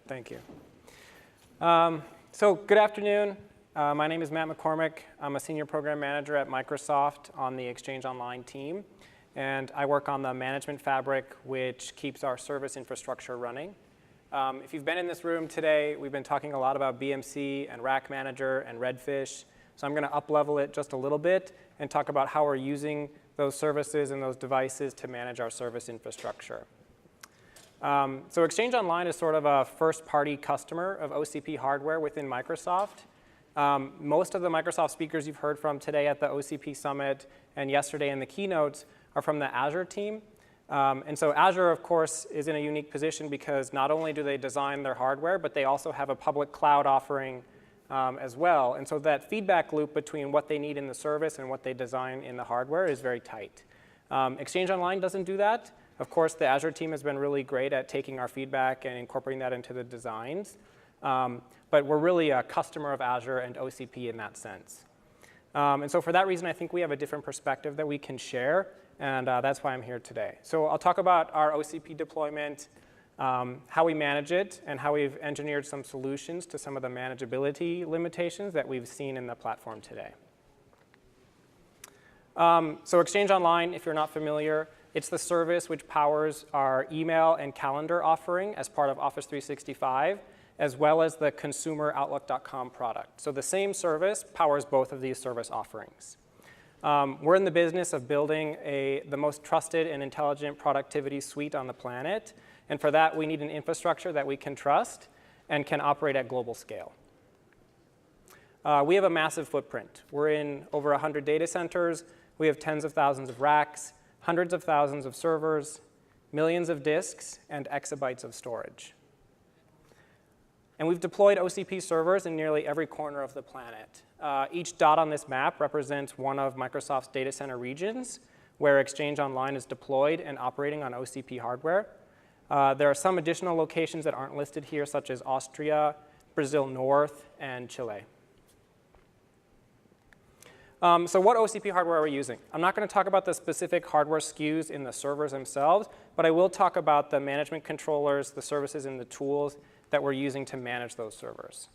Thank you. So good afternoon. My name is Matt McCormick. I'm a senior program manager at Microsoft on the Exchange Online team. And I work on the management fabric, which keeps our service infrastructure running. If you've been in this room today, we've been talking a lot about BMC and Rack Manager and Redfish. So I'm going to up-level it just a little bit and talk about how we're using those services and those devices to manage our service infrastructure. So Exchange Online is sort of a first-party customer of OCP hardware within Microsoft. Most of the Microsoft speakers you've heard from today at the OCP Summit and yesterday in the keynotes are from the Azure team. And so Azure, of course, is in a unique position because not only do they design their hardware, but they also have a public cloud offering as well. And so that feedback loop between what they need in the service and what they design in the hardware is very tight. Exchange Online doesn't do that. Of course, the Azure team has been really great at taking our feedback and incorporating that into the designs. But we're really a customer of Azure and OCP in that sense. And so for that reason, I think we have a different perspective that we can share. And that's why I'm here today. So I'll talk about our OCP deployment, how we manage it, and how we've engineered some solutions to some of the manageability limitations that we've seen in the platform today. So Exchange Online, if you're not familiar, it's the service which powers our email and calendar offering as part of Office 365, as well as the consumer Outlook.com product. So the same service powers both of these service offerings. We're in the business of building the most trusted and intelligent productivity suite on the planet. And for that, we need an infrastructure that we can trust and can operate at global scale. We have a massive footprint. We're in over 100 data centers. We have tens of thousands of racks, hundreds of thousands of servers, millions of disks, and exabytes of storage. And we've deployed OCP servers in nearly every corner of the planet. Each dot on this map represents one of Microsoft's data center regions where Exchange Online is deployed and operating on OCP hardware. There are some additional locations that aren't listed here, such as Austria, Brazil North, and Chile. So what OCP hardware are we using? I'm not going to talk about the specific hardware SKUs in the servers themselves, but I will talk about the management controllers, the services, and the tools that we're using to manage those servers.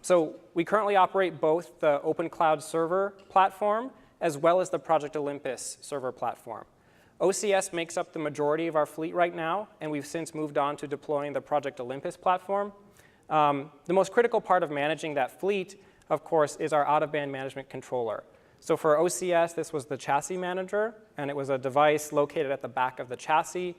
So we currently operate both the Open Cloud Server platform as well as the Project Olympus server platform. OCS makes up the majority of our fleet right now, and we've since moved on to deploying the Project Olympus platform. The most critical part of managing that fleet, of course, is our out-of-band management controller. So for OCS, this was the chassis manager, and it was a device located at the back of the chassis.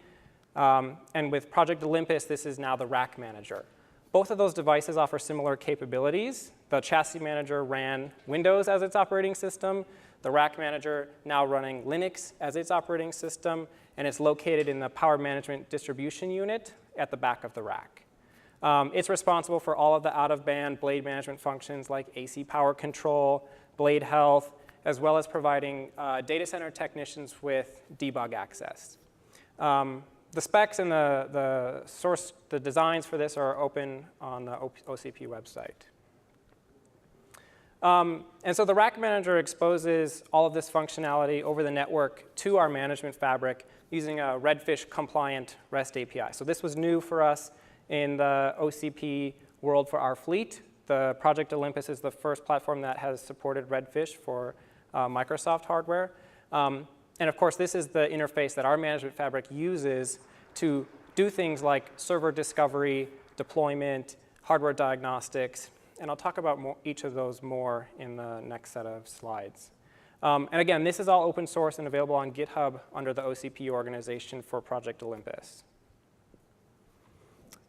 And with Project Olympus, this is now the rack manager. Both of those devices offer similar capabilities. The chassis manager ran Windows as its operating system. The rack manager now running Linux as its operating system. And it's located in the power management distribution unit at the back of the rack. It's responsible for all of the out-of-band blade management functions like AC power control, blade health, as well as providing data center technicians with debug access. The specs and the designs for this are open on the OCP website. And so the Rack Manager exposes all of this functionality over the network to our management fabric using a Redfish compliant REST API. So this was new for us in the OCP world for our fleet. The Project Olympus is the first platform that has supported Redfish for Microsoft hardware. And of course, this is the interface that our management fabric uses to do things like server discovery, deployment, hardware diagnostics. And I'll talk about each of those more in the next set of slides. And again, this is all open source and available on GitHub under the OCP organization for Project Olympus.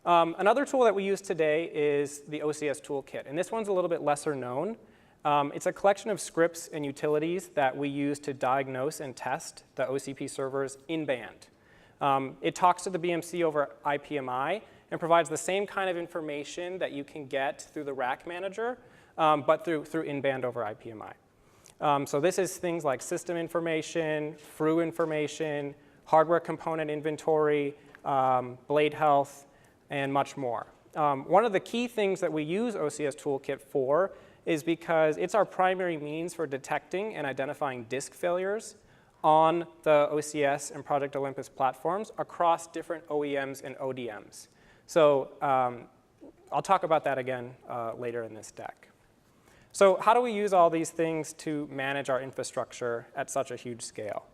Another tool that we use today is the OCS Toolkit. And this one's a little bit lesser known. It's a collection of scripts and utilities that we use to diagnose and test the OCP servers in band. It talks to the BMC over IPMI and provides the same kind of information that you can get through the Rack Manager, but through in-band over IPMI. So this is things like system information, FRU information, hardware component inventory, blade health, and much more. One of the key things that we use OCS Toolkit for is because it's our primary means for detecting and identifying disk failures on the OCS and Project Olympus platforms across different OEMs and ODMs. So I'll talk about that again later in this deck. So how do we use all these things to manage our infrastructure at such a huge scale?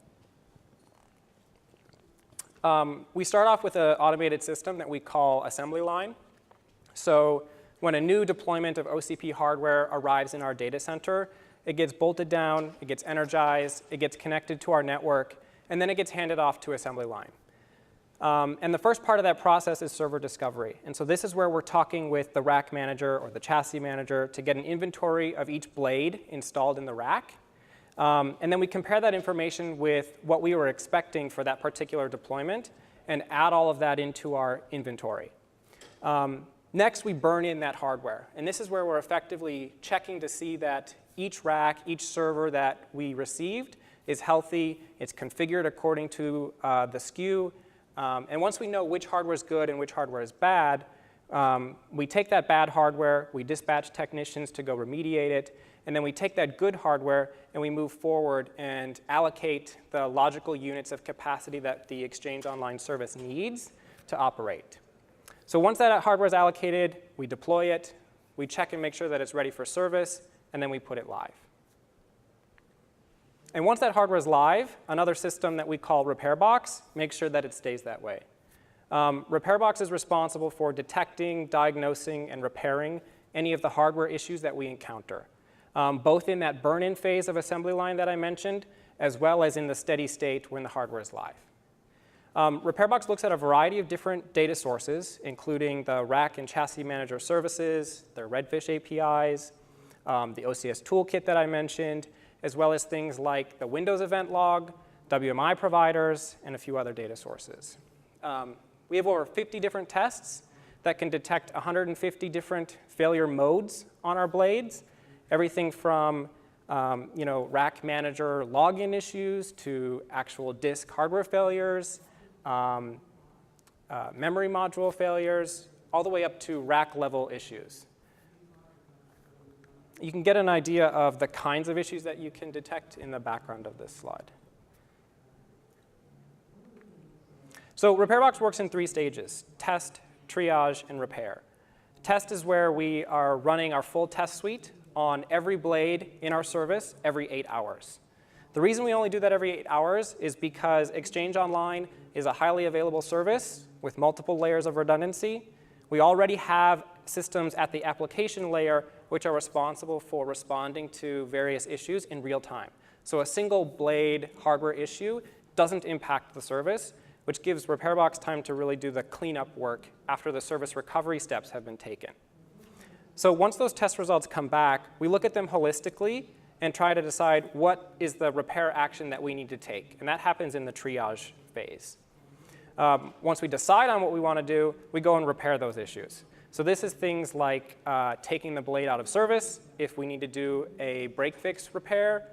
We start off with an automated system that we call assembly line. So when a new deployment of OCP hardware arrives in our data center, it gets bolted down, it gets energized, it gets connected to our network, and then it gets handed off to assembly line. And the first part of that process is server discovery. And so this is where we're talking with the rack manager or the chassis manager to get an inventory of each blade installed in the rack. And then we compare that information with what we were expecting for that particular deployment and add all of that into our inventory. Next, we burn in that hardware. And this is where we're effectively checking to see that each rack, each server that we received is healthy, it's configured according to the SKU. And once we know which hardware is good and which hardware is bad, we take that bad hardware, we dispatch technicians to go remediate it, and then we take that good hardware and we move forward and allocate the logical units of capacity that the Exchange Online service needs to operate. So once that hardware is allocated, we deploy it, we check and make sure that it's ready for service, and then we put it live. And once that hardware is live, another system that we call RepairBox makes sure that it stays that way. RepairBox is responsible for detecting, diagnosing, and repairing any of the hardware issues that we encounter, both in that burn-in phase of assembly line that I mentioned, as well as in the steady state when the hardware is live. RepairBox looks at a variety of different data sources, including the rack and chassis manager services, their Redfish APIs, the OCS Toolkit that I mentioned, as well as things like the Windows event log, WMI providers, and a few other data sources. We have over 50 different tests that can detect 150 different failure modes on our blades, everything from rack manager login issues to actual disk hardware failures, memory module failures, all the way up to rack level issues. You can get an idea of the kinds of issues that you can detect in the background of this slide. So RepairBox works in 3 stages: test, triage, and repair. Test is where we are running our full test suite on every blade in our service every 8 hours. The reason we only do that every 8 hours is because Exchange Online is a highly available service with multiple layers of redundancy. We already have systems at the application layer which are responsible for responding to various issues in real time. So a single blade hardware issue doesn't impact the service, which gives RepairBox time to really do the cleanup work after the service recovery steps have been taken. So once those test results come back, we look at them holistically and try to decide what is the repair action that we need to take. And that happens in the triage phase. Once we decide on what we want to do, we go and repair those issues. So this is things like taking the blade out of service. If we need to do a break fix repair,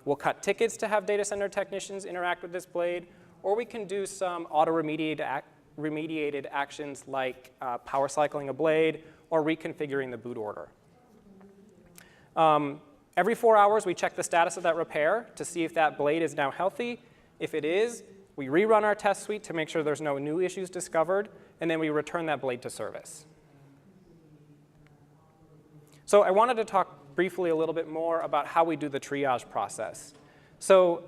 we'll cut tickets to have data center technicians interact with this blade, or we can do some auto-remediated actions like power cycling a blade or reconfiguring the boot order. Every 4 hours, we check the status of that repair to see if that blade is now healthy. If it is, we rerun our test suite to make sure there's no new issues discovered, and then we return that blade to service. So I wanted to talk briefly a little bit more about how we do the triage process. So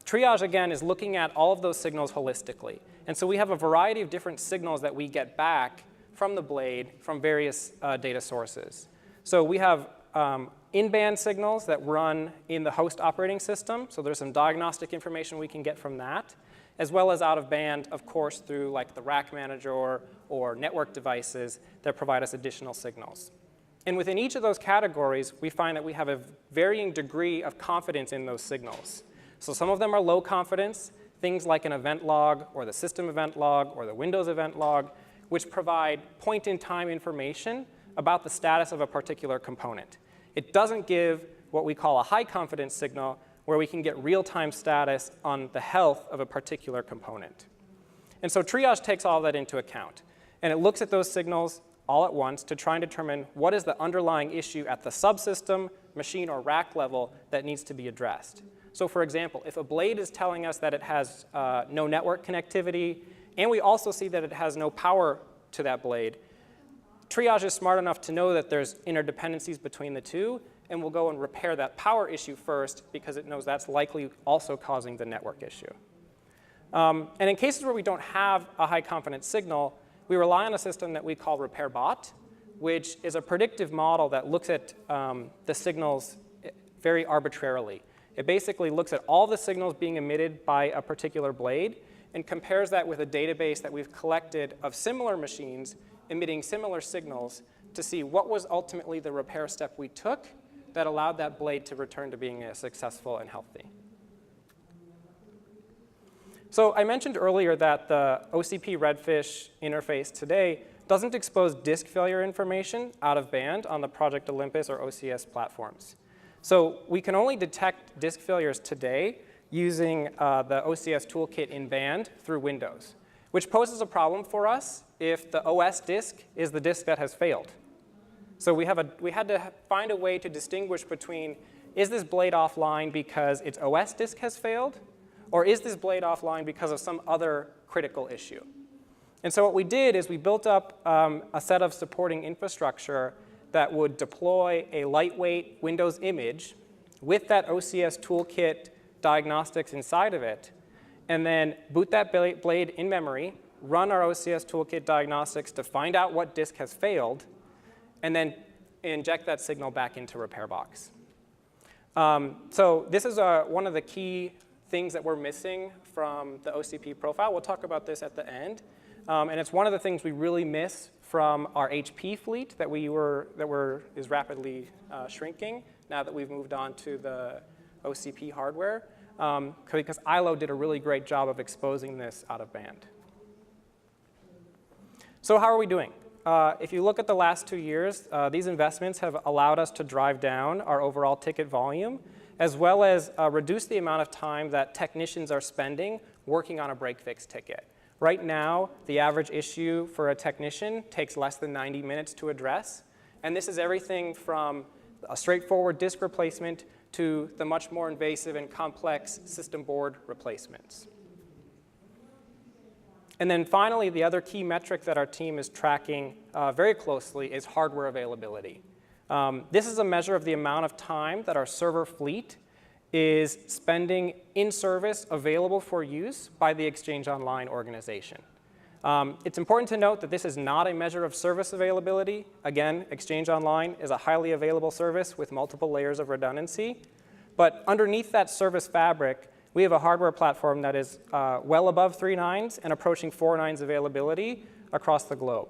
triage, again, is looking at all of those signals holistically. And so we have a variety of different signals that we get back from the blade from various data sources. So we have in-band signals that run in the host operating system. So there's some diagnostic information we can get from that, as well as out-of-band, of course, through like the rack manager or network devices that provide us additional signals. And within each of those categories, we find that we have a varying degree of confidence in those signals. So some of them are low confidence, things like an event log or the system event log or the Windows event log, which provide point-in-time information about the status of a particular component. It doesn't give what we call a high confidence signal, where we can get real-time status on the health of a particular component. And so triage takes all of that into account. And it looks at those signals all at once to try and determine what is the underlying issue at the subsystem, machine, or rack level that needs to be addressed. So for example, if a blade is telling us that it has no network connectivity, and we also see that it has no power to that blade. Triage is smart enough to know that there's interdependencies between the two, and will go and repair that power issue first because it knows that's likely also causing the network issue. And in cases where we don't have a high confidence signal, we rely on a system that we call RepairBot, which is a predictive model that looks at the signals very arbitrarily. It basically looks at all the signals being emitted by a particular blade and compares that with a database that we've collected of similar machines emitting similar signals to see what was ultimately the repair step we took that allowed that blade to return to being successful and healthy. So I mentioned earlier that the OCP Redfish interface today doesn't expose disk failure information out of band on the Project Olympus or OCS platforms. So we can only detect disk failures today using the OCS Toolkit in band through Windows, which poses a problem for us if the OS disk is the disk that has failed. So we had to find a way to distinguish between, is this blade offline because its OS disk has failed, or is this blade offline because of some other critical issue? And so what we did is we built up a set of supporting infrastructure that would deploy a lightweight Windows image with that OCS Toolkit diagnostics inside of it, and then boot that blade in memory, run our OCS Toolkit diagnostics to find out what disk has failed, and then inject that signal back into RepairBox. So this is one of the key things that we're missing from the OCP profile. We'll talk about this at the end. And it's one of the things we really miss from our HP fleet that is rapidly shrinking now that we've moved on to the OCP hardware, because ILO did a really great job of exposing this out of band. So how are we doing? If you look at the last 2 years, these investments have allowed us to drive down our overall ticket volume, as well as reduce the amount of time that technicians are spending working on a break-fix ticket. Right now, the average issue for a technician takes less than 90 minutes to address. And this is everything from a straightforward disk replacement to the much more invasive and complex system board replacements. And then finally, the other key metric that our team is tracking very closely is hardware availability. This is a measure of the amount of time that our server fleet is spending in service available for use by the Exchange Online organization. It's important to note that this is not a measure of service availability. Again, Exchange Online is a highly available service with multiple layers of redundancy. But underneath that service fabric, we have a hardware platform that is well above 3 nines and approaching 4 nines availability across the globe.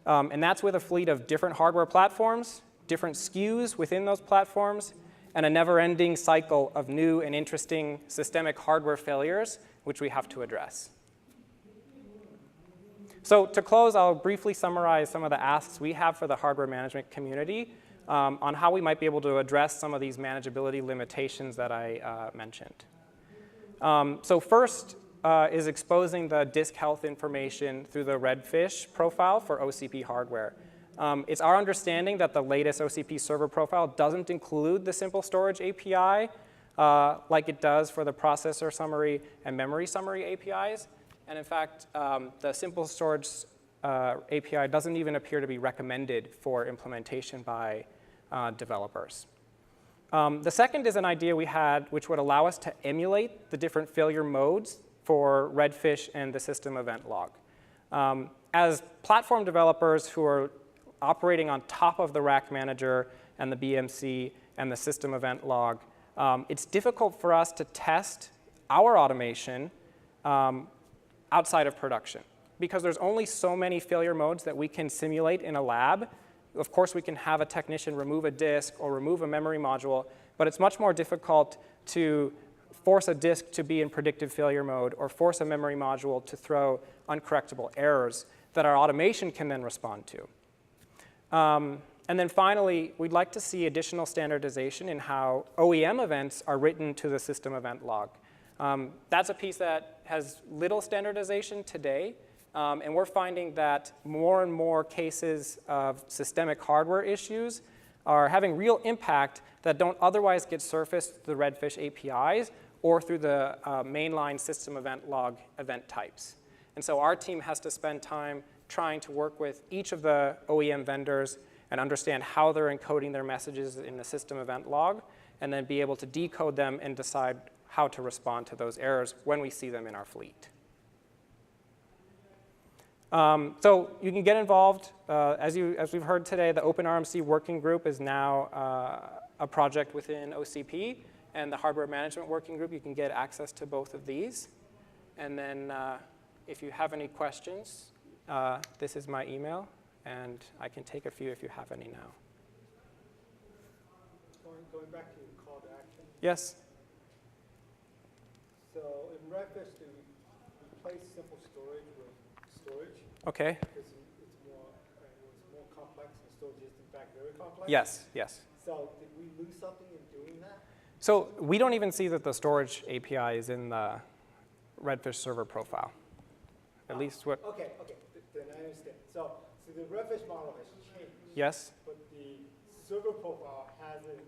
And that's with a fleet of different hardware platforms, different SKUs within those platforms, and a never-ending cycle of new and interesting systemic hardware failures, which we have to address. So to close, I'll briefly summarize some of the asks we have for the hardware management community on how we might be able to address some of these manageability limitations that I mentioned. So first is exposing the disk health information through the Redfish profile for OCP hardware. It's our understanding that the latest OCP server profile doesn't include the simple storage API like it does for the processor summary and memory summary APIs. And in fact, the simple storage API doesn't even appear to be recommended for implementation by developers. The second is an idea we had which would allow us to emulate the different failure modes for Redfish and the system event log. As platform developers who are operating on top of the rack manager and the BMC and the system event log, it's difficult for us to test our automation outside of production because there's only so many failure modes that we can simulate in a lab. Of course, we can have a technician remove a disk or remove a memory module, but it's much more difficult to force a disk to be in predictive failure mode or force a memory module to throw uncorrectable errors that our automation can then respond to. And then finally, we'd like to see additional standardization in how OEM events are written to the system event log. That's a piece that has little standardization today, and we're finding that more and more cases of systemic hardware issues are having real impact that don't otherwise get surfaced through the Redfish APIs or through the mainline system event log event types. And so our team has to spend time trying to work with each of the OEM vendors and understand how they're encoding their messages in the system event log, and then be able to decode them and decide how to respond to those errors when we see them in our fleet. So you can get involved. As we've heard today, the OpenRMC working group is now a project within OCP, and the hardware management working group, you can get access to both of these. And then if you have any questions, this is my email, and I can take a few if you have any now. Going back to your call to action. Yes? So in Redfish, do we replace simple storage with storage? Okay. Because it's more complex, and storage is in fact very complex? Yes, yes. So did we lose something in doing that? So we don't even see that the storage API is in the Redfish server profile. At least what? Okay, then I understand. So the Redfish model has changed. Yes. But the server profile hasn't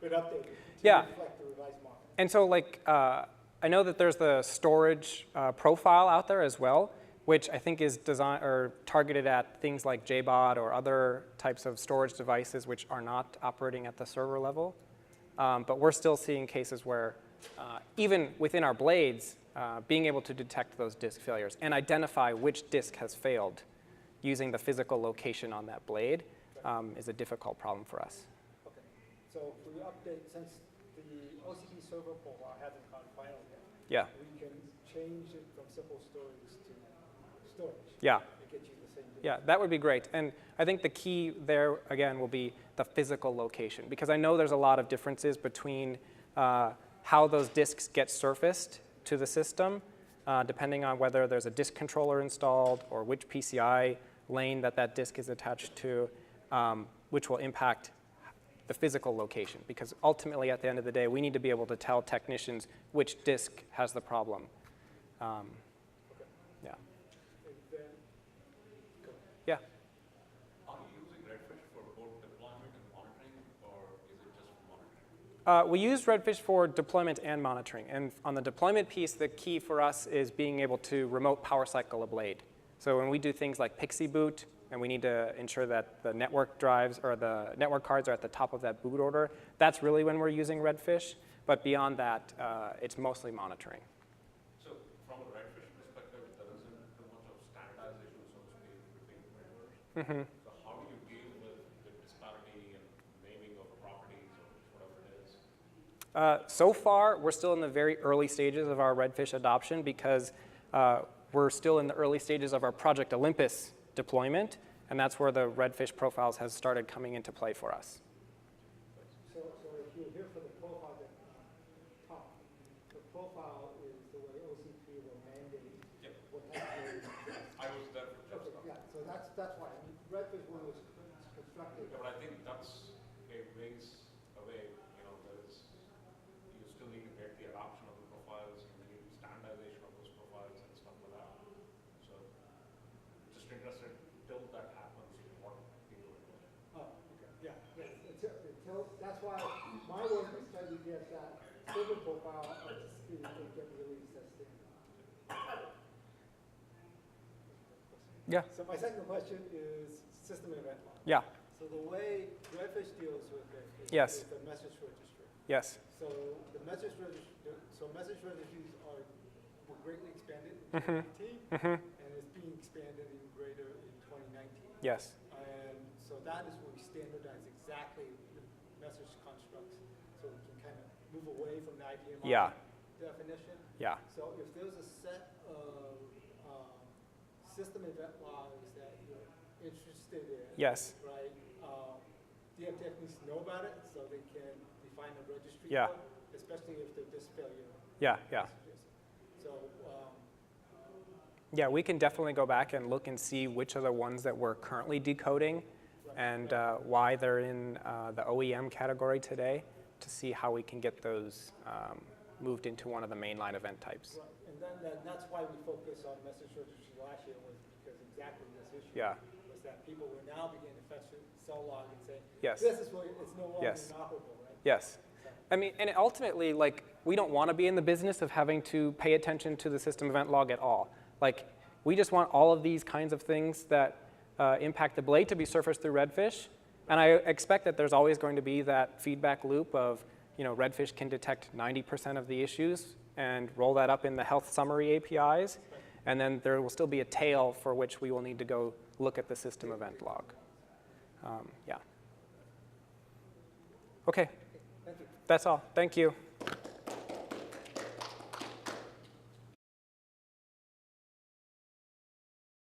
been updated to reflect the revised model. And so like, I know that there's the storage profile out there as well, which I think is designed or targeted at things like JBOD or other types of storage devices which are not operating at the server level. But we're still seeing cases where even within our blades, being able to detect those disk failures and identify which disk has failed using the physical location on that blade is a difficult problem for us. Okay. So if we update, since the OCP server profile hasn't gone final yet, we can change it from simple storage to storage. Yeah. And get you the same data. Yeah, that would be great. And I think the key there, again, will be the physical location, because I know there's a lot of differences between how those disks get surfaced to the system, depending on whether there's a disk controller installed or which PCI lane that disk is attached to, which will impact the physical location. Because ultimately, at the end of the day, we need to be able to tell technicians which disk has the problem. Yeah. Yeah. Are you using Redfish for both deployment and monitoring, or is it just for monitoring? We use Redfish for deployment and monitoring. And on the deployment piece, the key for us is being able to remote power cycle a blade. So when we do things like Pixie boot, and we need to ensure that the network drives or the network cards are at the top of that boot order, that's really when we're using Redfish. But beyond that, it's mostly monitoring. So from a Redfish perspective, there isn't too much of standardization, so to speak, between vendors. So how do you deal with the disparity and naming of properties or whatever it is? So far, we're still in the very early stages of our Redfish adoption because we're still in the early stages of our Project Olympus deployment, and that's where the Redfish profiles has started coming into play for us. So if you're here for the profile that top, the profile is the way OCP will mandate what has to be. I was there for just Okay, yeah, so that's why. I mean, Redfish when it was constructed. Yeah, but I think that's a ways away. You know, you still need to get the adoption of the profiles, and you need standardization of those profiles and stuff like that. So just interested till that happens, what people are doing. Oh, okay, yeah. Until that's why my work is trying to get that server profile up to speed and get released as standard. Yeah. So my second question is system event log. Yeah. So the way Redfish deals with it Yes. is the message registry. Yes. So the message registry, message registries were greatly expanded in 2018, and it's being expanded even greater in 2019. Yes. And so that is where we standardize exactly the message constructs, so we can kind of move away from the IPMI definition. Yeah. So if there's a set of system event logs that you're interested in, Yes. right? DFDF needs to know about it so they can define a registry Yeah. code, especially if they're disk failure Yeah. messages. So Yeah, we can definitely go back and look and see which are the ones that we're currently decoding and why they're in the OEM category today to see how we can get those moved into one of the mainline event types. right. And then that's why we focused on message registry last year, was because exactly this issue Yeah. was that people were now beginning to fetch a cell log and say, Yes. this is what it's no longer Yes. inoperable, right? Yes. I mean, and ultimately, like, we don't want to be in the business of having to pay attention to the system event log at all. Like, We just want all of these kinds of things that impact the blade to be surfaced through Redfish. And I expect that there's always going to be that feedback loop of, Redfish can detect 90% of the issues and roll that up in the health summary APIs. And then there will still be a tail for which we will need to go look at the system event log. Yeah. OK. Thank you. That's all. Thank you.